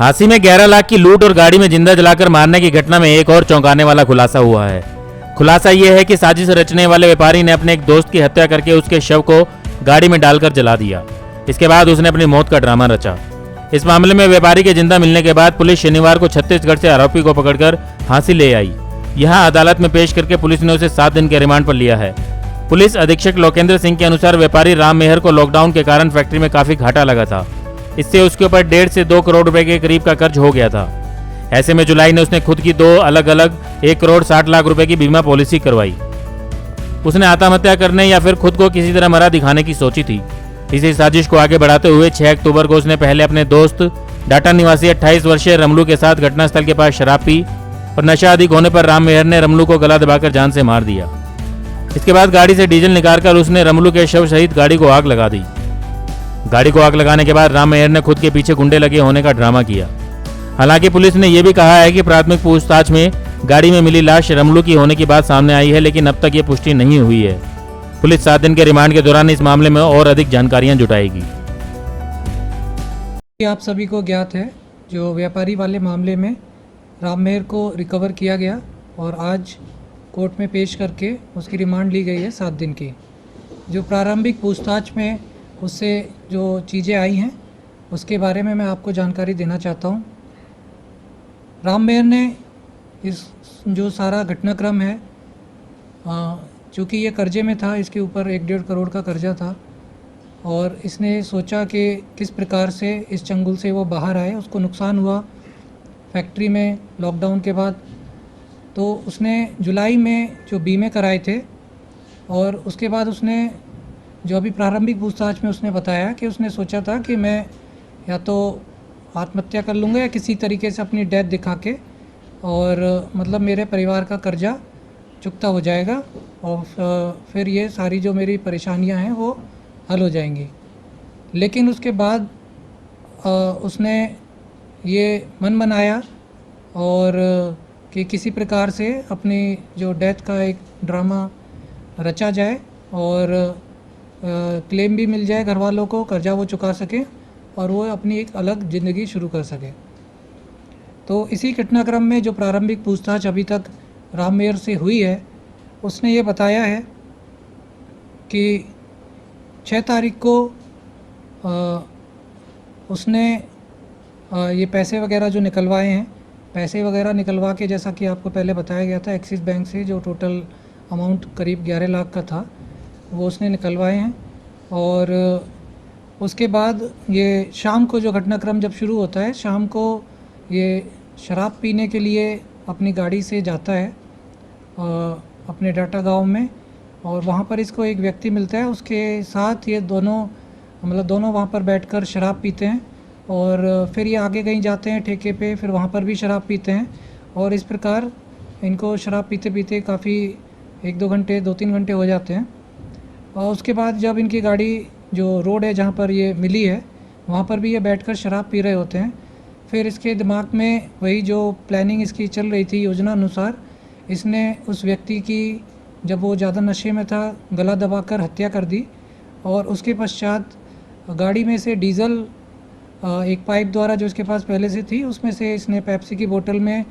झांसी में 11 लाख की लूट और गाड़ी में जिंदा जलाकर मारने की घटना में एक और चौंकाने वाला खुलासा हुआ है। खुलासा यह है कि साजिश रचने वाले व्यापारी ने अपने एक दोस्त की हत्या करके उसके शव को गाड़ी में डालकर जला दिया। इसके बाद उसने अपनी मौत का ड्रामा रचा। इस मामले में व्यापारी के जिंदा मिलने के बाद पुलिस शनिवार को छत्तीसगढ़ से आरोपी को पकड़कर झांसी ले आई। यहां अदालत में पेश करके पुलिस ने उसे 7 दिन के रिमांड पर लिया है। पुलिस अधीक्षक लोकेंद्र सिंह के अनुसार व्यापारी राम मेहर को लॉकडाउन के कारण फैक्ट्री में काफी घाटा लगा था। इससे उसके ऊपर 1.5 से 2 करोड़ रुपए के करीब का कर्ज हो गया था। ऐसे में जुलाई में उसने खुद की 2 अलग अलग 1 करोड़ 60 लाख रुपए की बीमा पॉलिसी करवाई। उसने आत्महत्या करने या फिर खुद को किसी तरह मरा दिखाने की सोची थी। इसी साजिश को आगे बढ़ाते हुए 6 अक्टूबर को उसने पहले अपने दोस्त डाटा निवासी 28 वर्षीय रमलू के साथ घटनास्थल के पास शराब पी और नशा अधिक होने पर राम मेहर ने रमलू को गला दबाकर जान से मार दिया। इसके बाद गाड़ी से डीजल निकालकर उसने रमलू के शव सहित गाड़ी को आग लगा दी। गाड़ी को आग लगाने के बाद राम मेहर ने खुद के पीछे गुंडे लगे होने का ड्रामा किया। हालांकि पुलिस ने यह भी कहा है कि प्राथमिक पूछताछ में गाड़ी में मिली लाश रमलू की होने की बात सामने आई है, लेकिन अब तक ये पुष्टि नहीं हुई है। पुलिस 7 दिन के रिमांड के दौरान इस मामले में और अधिक जानकारियां जुटाएगी। आप सभी को ज्ञात है, जो व्यापारी वाले मामले में राम मेहर को रिकवर किया गया और आज कोर्ट में पेश करके उसकी रिमांड ली गई है 7 दिन की। जो प्रारंभिक पूछताछ में उससे जो चीज़ें आई हैं उसके बारे में मैं आपको जानकारी देना चाहता हूँ। राम मेहर ने इस जो सारा घटनाक्रम है, चूँकि ये कर्जे में था, इसके ऊपर 1.5 करोड़ का कर्जा था और इसने सोचा कि किस प्रकार से इस चंगुल से वो बाहर आए। उसको नुकसान हुआ फैक्ट्री में लॉकडाउन के बाद, तो उसने जुलाई में जो बीमे कराए थे और उसके बाद उसने जो अभी प्रारंभिक पूछताछ में उसने बताया कि उसने सोचा था कि मैं या तो आत्महत्या कर लूँगा या किसी तरीके से अपनी डेथ दिखा के, और मतलब मेरे परिवार का कर्जा चुकता हो जाएगा और फिर ये सारी जो मेरी परेशानियां हैं वो हल हो जाएंगी। लेकिन उसके बाद उसने ये मन बनाया और कि किसी प्रकार से अपनी जो डेथ का एक ड्रामा रचा जाए और क्लेम भी मिल जाए घर वालों को, कर्जा वो चुका सके और वो अपनी एक अलग ज़िंदगी शुरू कर सके। तो इसी घटनाक्रम में जो प्रारंभिक पूछताछ अभी तक राम मेहर से हुई है, उसने ये बताया है कि 6 तारीख को उसने ये पैसे वगैरह जो निकलवाए हैं, पैसे वगैरह निकलवा के, जैसा कि आपको पहले बताया गया था, एक्सिस बैंक से जो टोटल अमाउंट करीब 11 लाख का था वो उसने निकलवाए हैं। और उसके बाद ये शाम को जो घटनाक्रम जब शुरू होता है, शाम को ये शराब पीने के लिए अपनी गाड़ी से जाता है अपने डाटा गांव में, और वहाँ पर इसको एक व्यक्ति मिलता है। उसके साथ ये दोनों वहाँ पर बैठकर शराब पीते हैं और फिर ये आगे कहीं जाते हैं ठेके पे, फिर वहाँ पर भी शराब पीते हैं और इस प्रकार इनको शराब पीते पीते काफ़ी 1-2 घंटे 2-3 घंटे हो जाते हैं। और उसके बाद जब इनकी गाड़ी जो रोड है जहाँ पर ये मिली है वहाँ पर भी ये बैठकर शराब पी रहे होते हैं। फिर इसके दिमाग में वही जो प्लानिंग इसकी चल रही थी योजना अनुसार, इसने उस व्यक्ति की, जब वो ज़्यादा नशे में था, गला दबाकर हत्या कर दी और उसके पश्चात गाड़ी में से डीजल एक पाइप द्वारा जो इसके पास पहले से थी उसमें से इसने पेप्सी की बोतल में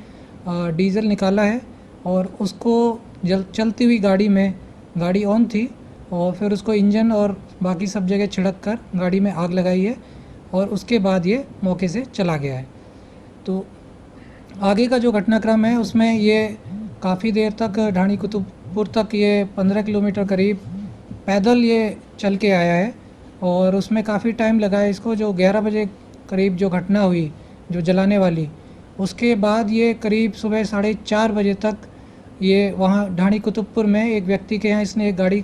डीजल निकाला है और उसको चलती हुई गाड़ी में, गाड़ी ऑन थी, और फिर उसको इंजन और बाकी सब जगह छिड़क कर गाड़ी में आग लगाई है और उसके बाद ये मौके से चला गया है। तो आगे का जो घटनाक्रम है उसमें ये काफ़ी देर तक ढाणी कुतुबपुर तक ये 15 किलोमीटर करीब पैदल ये चल के आया है और उसमें काफ़ी टाइम लगा है इसको। जो 11 बजे करीब जो घटना हुई जो जलाने वाली, उसके बाद ये करीब सुबह 4:30 बजे तक ये वहाँ ढाणी कुतुबपुर में एक व्यक्ति के यहाँ इसने एक गाड़ी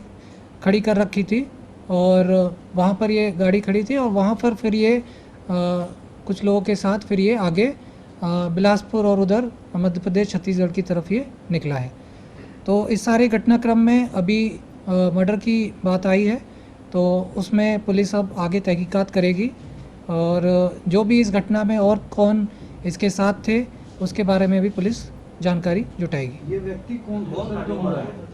खड़ी कर रखी थी और वहाँ पर ये गाड़ी खड़ी थी और वहाँ पर फिर ये कुछ लोगों के साथ फिर ये आगे बिलासपुर और उधर मध्य प्रदेश छत्तीसगढ़ की तरफ ये निकला है। तो इस सारे घटनाक्रम में अभी मर्डर की बात आई है, तो उसमें पुलिस अब आगे तहकीकात करेगी और जो भी इस घटना में और कौन इसके साथ थे उसके बारे में भी पुलिस जानकारी जुटाएगी। ये व्यक्ति कौन है?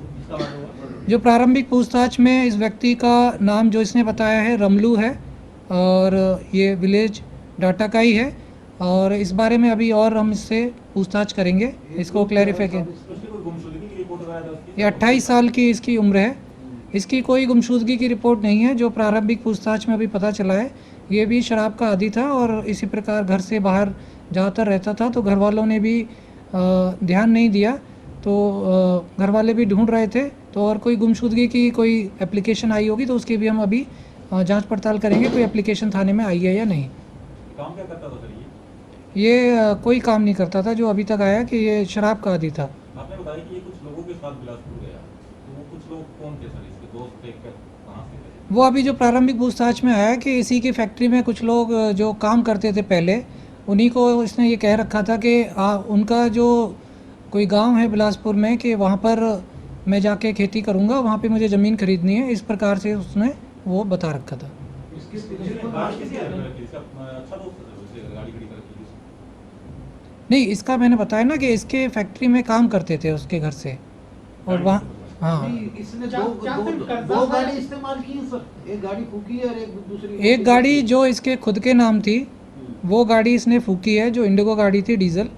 जो प्रारंभिक पूछताछ में इस व्यक्ति का नाम जो इसने बताया है रमलू है और ये विलेज डाटा का ही है और इस बारे में अभी और हम इससे पूछताछ करेंगे, इसको क्लैरिफाई करें। उसकी कोई गुमशुदगी की रिपोर्ट वगैरह है उसकी? ये 28 साल की इसकी उम्र है, इसकी कोई गुमशुदगी की रिपोर्ट नहीं है। जो प्रारंभिक पूछताछ में अभी पता चला है, ये भी शराब का आदी था और इसी प्रकार घर से बाहर ज़्यादातर रहता था, तो घर वालों ने भी ध्यान नहीं दिया, तो घर वाले भी ढूंढ रहे थे। तो और कोई गुमशुदगी की कोई एप्लीकेशन आई होगी तो उसकी भी हम अभी जांच पड़ताल करेंगे, कोई एप्लीकेशन थाने में आई है या नहीं। काम क्या करता था सर ये? ये कोई काम नहीं करता था, जो अभी तक आया कि ये शराब का आदी था। आपने बताया कि ये कुछ लोगों के साथ बिलासपुर गया, तो वो कुछ लोग कौन थे सर? इसके दोस्त थे, कहाँ से थे? वो अभी जो प्रारंभिक पूछताछ में आया कि इसी की फैक्ट्री में कुछ लोग जो काम करते थे पहले, उन्हीं को इसने ये कह रखा था कि उनका जो कोई गांव है बिलासपुर में कि वहाँ पर मैं जाके खेती करूँगा, वहाँ पे मुझे ज़मीन खरीदनी है, इस प्रकार से उसने वो बता रखा था। गाड़ी किसी आदमी ने रखी? इसका अच्छा दोस्त था सर, उससे गाड़ी खड़ी कर रखी थी? नहीं, इसका मैंने बताया ना कि इसके फैक्ट्री में काम करते थे उसके घर से, और वहाँ हाँ नहीं, इसने दो गाड़ी इस्तेमाल की है सर। एक गाड़ी फूकी है और एक दूसरी। एक गाड़ी जो इसके खुद के नाम थी वो गाड़ी इसने फूकी है, जो इंडिगो गाड़ी थी डीजल।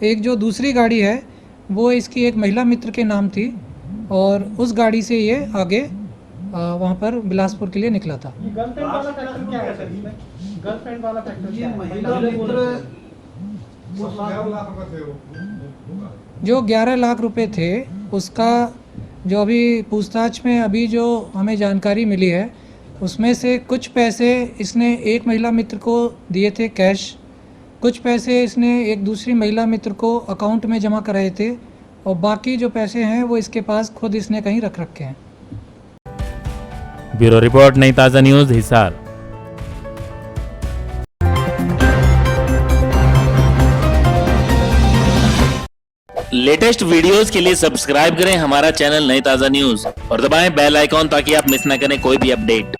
एक जो दूसरी गाड़ी है वो इसकी एक महिला मित्र के नाम थी, और उस गाड़ी से ये आगे वहाँ पर बिलासपुर के लिए निकला था। ये गर्लफ्रेंड वाला फैक्टर क्या है सर इसमें? गर्लफ्रेंड वाला फैक्टर ये क्या है? महिला मित्र वो जो 11 लाख रुपए थे उसका जो अभी पूछताछ में अभी जो हमें जानकारी मिली है, उसमें से कुछ पैसे इसने एक महिला मित्र को दिए थे कैश, कुछ पैसे इसने एक दूसरी महिला मित्र को अकाउंट में जमा कराए थे, और बाकी जो पैसे हैं वो इसके पास खुद इसने कहीं रख रखे हैं। ब्यूरो रिपोर्ट, नई ताज़ा न्यूज़, हिसार। लेटेस्ट वीडियोस के लिए सब्सक्राइब करें हमारा चैनल नई ताज़ा न्यूज़ और दबाएं बेल आइकॉन ताकि आप मिस ना करें कोई भी अपडेट।